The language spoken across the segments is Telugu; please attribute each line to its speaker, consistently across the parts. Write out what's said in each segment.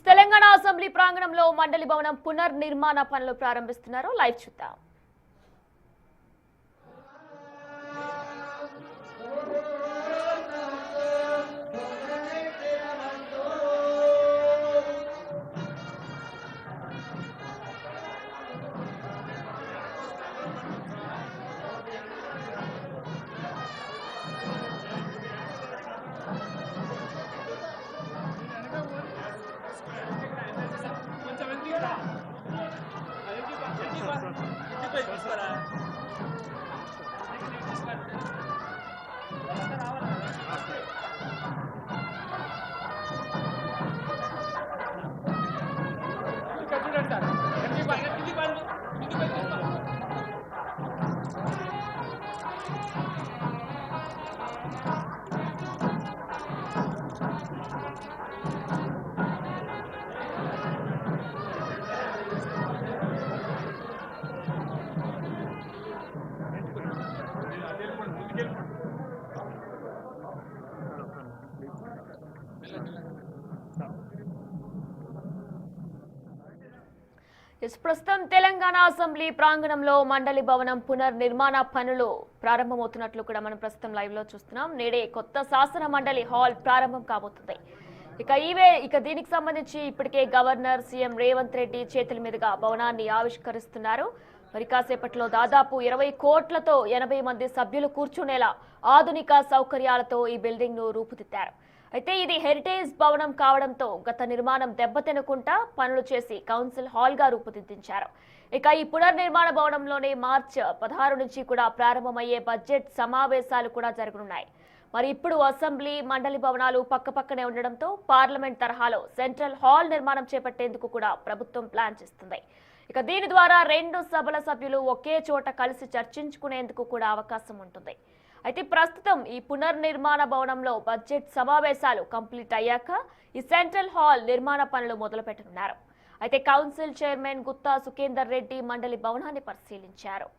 Speaker 1: తెలంగాణ అసెంబ్లీ ప్రాంగణంలో మండలి భవనం పునర్నిర్మాణ పనులు ప్రారంభిస్తున్నారు. లైవ్ చూద్దాం. ప్రస్తుతం తెలంగాణ అసెంబ్లీ ప్రాంగణంలో మండలి భవనం పునర్నిర్మాణ పనులు ప్రారంభమవుతున్నట్లు కూడా మనం ప్రస్తుతం లైవ్ లో చూస్తున్నాం. నేడే కొత్త శాసన మండలి హాల్ ప్రారంభం కాబోతుంది. ఇక దీనికి సంబంధించి ఇప్పటికే గవర్నర్ సీఎం రేవంత్ రెడ్డి చేతుల మీదుగా భవనాన్ని ఆవిష్కరిస్తున్నారు. మరి కాసేపట్లో దాదాపు 20 కోట్లతో 80 మంది సభ్యులు కూర్చునేలా ఆధునిక సౌకర్యాలతో ఈ బిల్డింగ్ ను రూపుదిద్దారు. అయితే ఇది హెరిటేజ్ భవనం కావడంతో గత నిర్మాణం దెబ్బతినకుండా పనులు చేసి కౌన్సిల్ హాల్ గా రూపుదిద్దించారు. ఇక ఈ పునర్నిర్మాణ భవనంలోనే మార్చి 16 నుంచి కూడా ప్రారంభమయ్యే బడ్జెట్ సమావేశాలు కూడా జరగనున్నాయి. మరి ఇప్పుడు అసెంబ్లీ మండలి భవనాలు పక్కపక్కనే ఉండడంతో పార్లమెంట్ తరహాలో సెంట్రల్ హాల్ నిర్మాణం చేపట్టేందుకు కూడా ప్రభుత్వం ప్లాన్ చేస్తుంది. ఇక దీని ద్వారా 2 సభల సభ్యులు ఒకే చోట కలిసి చర్చించుకునేందుకు కూడా అవకాశం ఉంటుంది. అయితే ప్రస్తుతం ఈ పునర్నిర్మాణ భవనంలో బడ్జెట్ సమావేశాలు కంప్లీట్ అయ్యాక ఈ సెంట్రల్ హాల్ నిర్మాణ పనులు మొదలుపెట్టనున్నారు. అయితే కౌన్సిల్ చైర్మన్ గుత్తా సుఖేందర్ రెడ్డి మండలి భవనాన్ని పరిశీలించారు.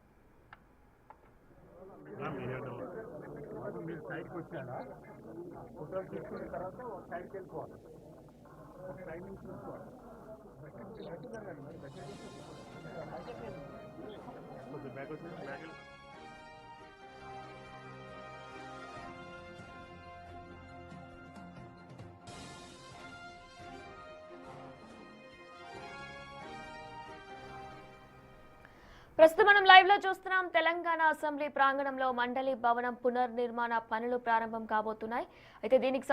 Speaker 1: ప్రస్తుతం మనం లైవ్ లో చూస్తున్నాం. తెలంగాణ అసెంబ్లీ ప్రాంగణంలో మండలి భవనం పునర్నిర్మాణ పనులు ప్రారంభం కాబోతున్నాయి. అయితే దీనికి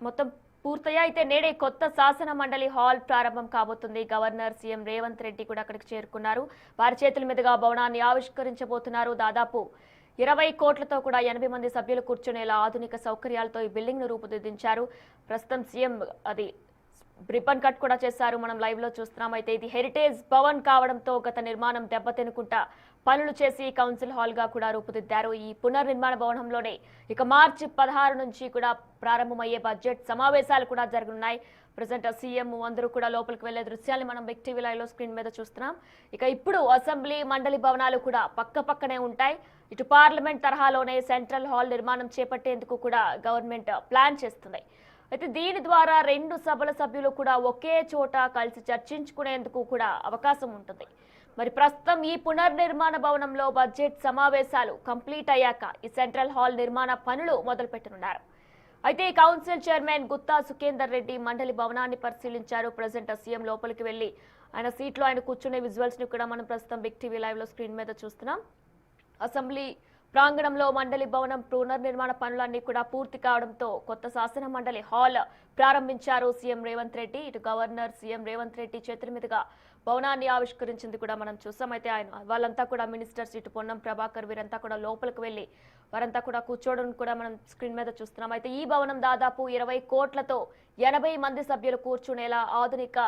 Speaker 1: మొత్తం పూర్తయ్యా. అయితే నేడే కొత్త శాసన మండలి హాల్ ప్రారంభం కాబోతుంది. గవర్నర్ సీఎం రేవంత్ రెడ్డి కూడా అక్కడికి చేరుకున్నారు. వారి చేతుల మీదుగా భవనాన్ని ఆవిష్కరించబోతున్నారు. దాదాపు 20 కోట్లతో కూడా 80 మంది సభ్యులు కూర్చునేలా ఆధునిక సౌకర్యాలతో ఈ బిల్డింగ్ ను రూపుదిద్దించారు. ప్రస్తుతం సీఎం రిబ్బన్ కట్ కూడా చేశారు. మనం లైవ్ లో చూస్తున్నాం. అయితే ఇది హెరిటేజ్ భవన్ కావడంతో గత నిర్మాణం దెబ్బతినకుండా పనులు చేసి కౌన్సిల్ హాల్ గా కూడా రూపుదిద్దారు. ఈ పునర్నిర్మాణ భవనంలోనే ఇక మార్చి 16 నుంచి కూడా ప్రారంభమయ్యే బడ్జెట్ సమావేశాలు కూడా జరగనున్నాయి. ప్రజెంట్ సీఎం అందరూ కూడా లోపలికి వెళ్లే దృశ్యాన్ని మనం బిగ్ టీవీ లైవ్ లో స్క్రీన్ మీద చూస్తున్నాం. ఇక ఇప్పుడు అసెంబ్లీ మండలి భవనాలు కూడా పక్కనే ఉంటాయి. ఇటు పార్లమెంట్ తరహాలోనే సెంట్రల్ హాల్ నిర్మాణం చేపట్టేందుకు కూడా గవర్నమెంట్ ప్లాన్ చేస్తుంది. అయితే దీని ద్వారా 2 సభల సభ్యులు కూడా ఒకే చోట కలిసి చర్చించుకునేందుకు కూడా అవకాశం ఉంటుంది. మరి ప్రస్తుతం ఈ పునర్నిర్మాణ భవనంలో బడ్జెట్ సమావేశాలు కంప్లీట్ అయ్యాక ఈ సెంట్రల్ హాల్ నిర్మాణ పనులు మొదలుపెట్టనున్నారు. అయితే ఈ కౌన్సిల్ చైర్మన్ గుత్తా సుఖేందర్ రెడ్డి మండలి భవనాన్ని పరిశీలించారు. ప్రెసిడెంట్ సీఎం లోపలికి వెళ్లి ఆయన సీట్లో ఆయన కూర్చునే విజువల్స్ ని కూడా మనం ప్రస్తుతం బిగ్ టీవీ లైవ్ లో స్క్రీన్ మీద చూస్తున్నాం. అసెంబ్లీ ప్రాంగణంలో మండలి భవనం పునర్నిర్మాణ పనులన్నీ కూడా పూర్తి కావడంతో కొత్త శాసన మండలి హాల్ ప్రారంభించారు సీఎం రేవంత్ రెడ్డి. ఇటు గవర్నర్ సీఎం రేవంత్ రెడ్డి చేతుల మీదుగా భవనాన్ని ఆవిష్కరించింది కూడా మనం చూసాం. అయితే ఆయన వాళ్ళంతా కూడా మినిస్టర్స్ ఇటు పొన్నం ప్రభాకర్ వీరంతా కూడా లోపలికి వెళ్లి వారంతా కూడా కూర్చోవడం కూడా మనం స్క్రీన్ మీద చూస్తున్నాం. అయితే ఈ భవనం దాదాపు 20 కోట్లతో 80 మంది సభ్యులు కూర్చునేలా ఆధునిక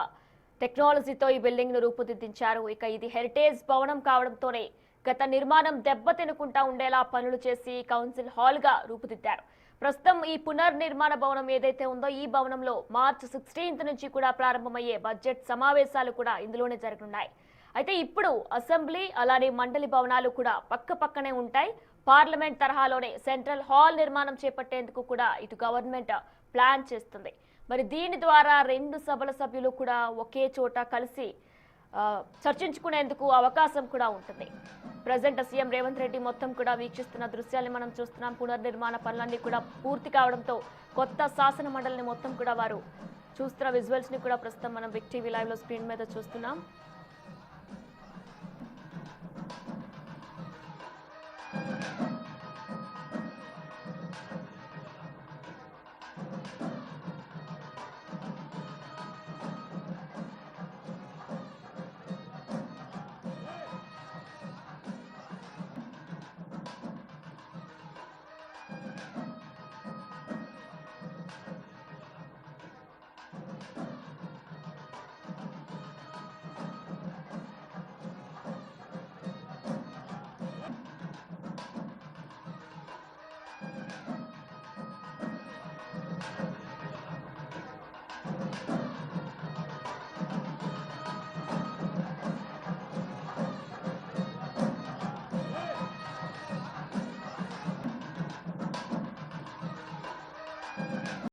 Speaker 1: టెక్నాలజీతో ఈ బిల్డింగ్ ను రూపుదిద్దించారు. ఇక ఇది హెరిటేజ్ భవనం కావడంతోనే గత నిర్మాణం దెబ్బతినకుండా ఉండేలా పనులు చేసి కౌన్సిల్ హాల్ గా రూపుదిద్దారు. ప్రస్తుతం ఈ పునర్నిర్మాణ భవనం ఏదైతే ఉందో ఈ భవనంలో మార్చి 16 నుంచి కూడా ప్రారంభమయ్యే బడ్జెట్ సమావేశాలు కూడా ఇందులోనే జరగనున్నాయి. అయితే ఇప్పుడు అసెంబ్లీ అలానే మండలి భవనాలు కూడా పక్కనే ఉంటాయి. పార్లమెంట్ తరహాలోనే సెంట్రల్ హాల్ నిర్మాణం చేపట్టేందుకు కూడా ఇటు గవర్నమెంట్ ప్లాన్ చేస్తుంది. మరి దీని ద్వారా రెండు సభల సభ్యులు కూడా ఒకే చోట కలిసి చర్చించుకునేందుకు అవకాశం కూడా ఉంటుంది. ప్రజెంట్ సీఎం రేవంత్ రెడ్డి మొత్తం కూడా వీక్షిస్తున్న దృశ్యాన్ని మనం చూస్తున్నాం. పునర్నిర్మాణ పనులన్నీ కూడా పూర్తి కావడంతో కొత్త శాసన మండలిని మొత్తం కూడా వారు చూస్తున్న విజువల్స్ ని కూడా ప్రస్తుతం మనం బిగ్ టీవీ లైవ్ లో స్క్రీన్ మీద చూస్తున్నాం.